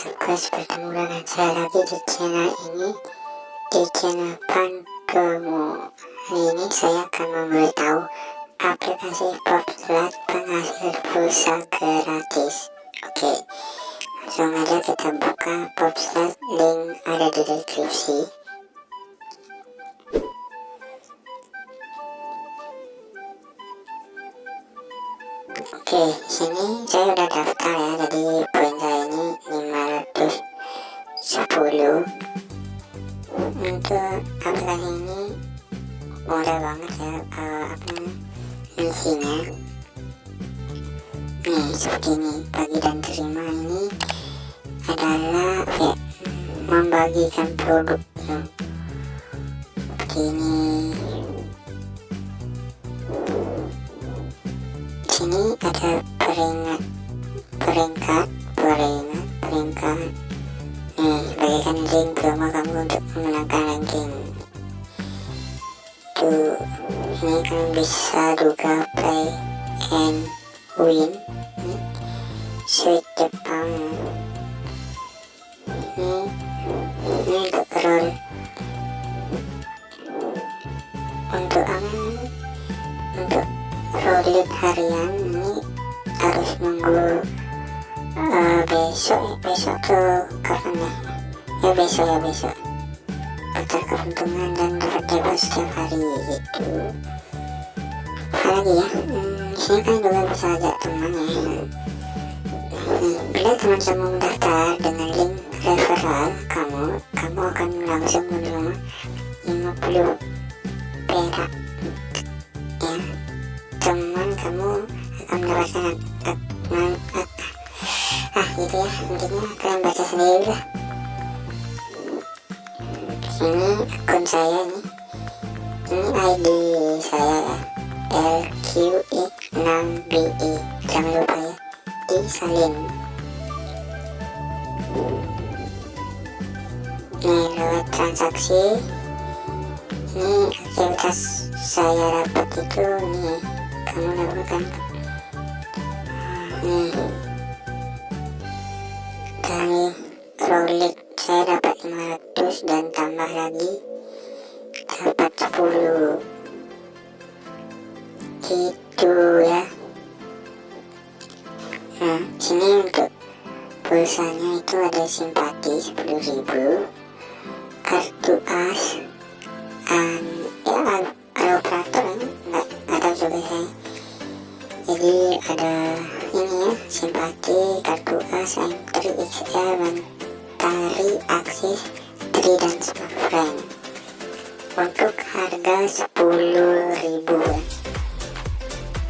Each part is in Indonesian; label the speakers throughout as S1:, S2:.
S1: subscribe, bertemu dengan saya lagi di channel ini, di channel Teman-teman. Hari ini saya akan memberitahu aplikasi popslide penghasil pulsa gratis. Oke, langsung aja kita buka popslide, link ada di deskripsi. Oke, sini saya udah daftar ya, jadi poin saya ini 510. Untuk aplikasi ini mudah banget ya, isinya. Nih seperti ini, bagi dan terima ini adalah ya, membagikan produk ya. Seperti ini. Sini ada peringkat. Nih, bagikan link promo kamu untuk memenangkan ranking. Tuh, ini kamu bisa juga play and win. Nih, sweet Jepang. Ini untuk roll. Untuk untuk rolling harian ini harus nunggu besok tuh kapan ya? Besok putar keuntungan dan dapat bebas setiap hari gitu. Apalagi ya, disini kan juga bisa ajak teman ya. Bila teman-teman mendaftar dengan link referral kamu akan langsung menerima 50 perak ya. Teman kamu akan mendapatkan gitu ya, intinya kalian baca sendiri lah. Ini akun saya nih, ini ID saya ya, LQI6BI, jangan lupa ya, disalin. Nih lewat transaksi, ini aktivitas saya dapat itu nih, kamu dapatkan nih dari rolling saya dapat 500 dan tambah lagi dapat 10 gitu ya. Nah sini untuk pulsanya itu ada simpati 10.000, kartu as ya ada operator ini nggak tahu juga saya. Jadi ada ini ya, simpati, kartu as, M3 XL, mentari, aksis, 3 dan smartphone. Untuk harga 10.000 ya.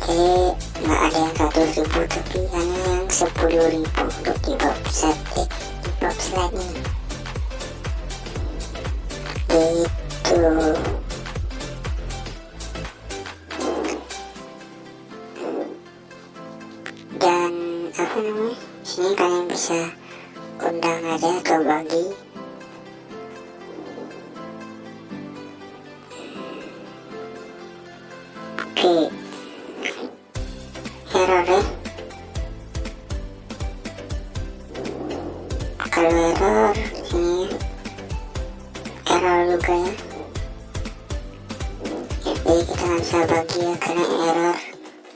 S1: Jadi nggak ada yang 100.000 tapi hanya yang 10.000 untuk di popslide ini. Gitu. Dan sini kalian bisa undang aja atau bagi. Oke, error ya. Kalau error sini error juga ya. Jadi kita nggak bisa bagi ya karena error.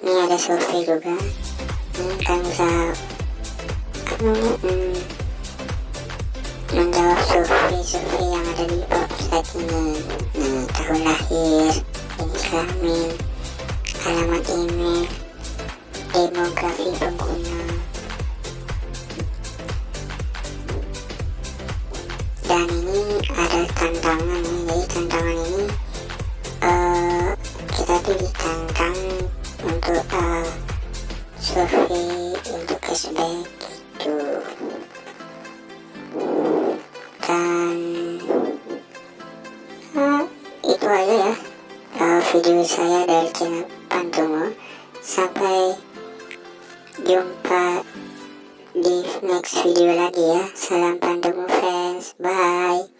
S1: Ini ada survei juga. Ini kan bisa menjawab survei yang ada di popslide ini. Tahun lahir, jenis kelamin, alamat email, demografi pengguna, dan ini ada tantangan nih. Jadi tantangan ini kita tuh ditantang untuk survei untuk cashback gitu. Dan itu aja ya video saya dari channel Teman-teman. Sampai jumpa di next video lagi ya. Salam Teman-teman fans, bye.